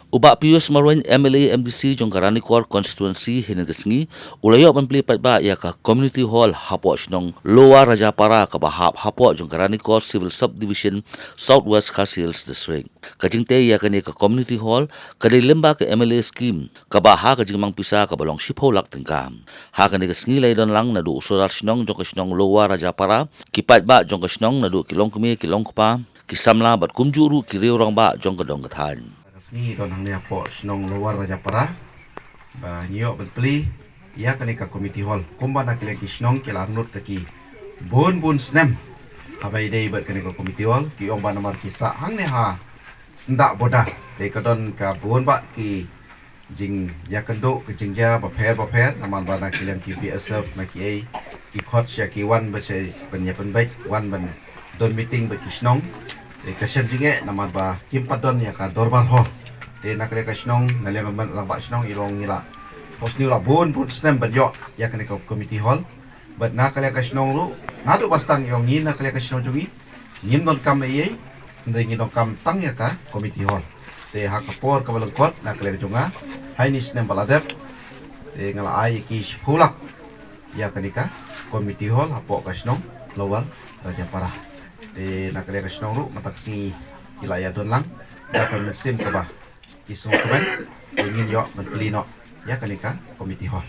Uba Pius Marwan MLA MDC jong Karanikor constituency hinagasngi ulayo panplipat ba ya ka community hall hapo snong Lower Rajapara ka bahap hapo jong Karanikor civil subdivision Southwest Khasils district. Kajingte ya kani ka community hall kadai lemba ka MLA scheme ka baha ka jingmang pisa ka balong shipholak tingkam. Ha kani ka sngi lay don lang na du usural snong jong ka snong Lower Rajapara kipat ba jong ka snong na du kilong kumi kilong kpa kisamla bat kumjuru kiriu rang ba jong ka dong kathan. Sni don hang nia po snong Lower Rajapara ba nyo belpli ya kani ka committee hall kumba na kile ki snong ki larnut ka ki bun snem habai dei bat kani ka committee hall ki ong ba nomor ki sa hang ne ha senda boda de ka don ka bun ba ki jing ya kendo ke jing ja ba pher naman ba na kile ki PSF na ki ai ki khot sya ki wan ba se pen baik wan ban don meeting ba ki snong kasih juga nama ba kimpaton ya ka dorbar ho de nakle ka snong nale man raba snong irong nila posni la bun snem banyo ya kane ka committee hall but nakle ka snong ru nadu bastang yong ni nakle ka snong jungi nim non kam ei ndri non kam tang ya ka committee hall de ha ka por ka balang kot nakle ka junga hai ni snem baladep de ngala ai ki phulak ya kane ka committee hall hapo ka snong Lower Rajapara de nakale ka snong ru mata kasi ilaya don lang dapat mesim ka ba isong kaman ingin yo menplino ya kanika committee hall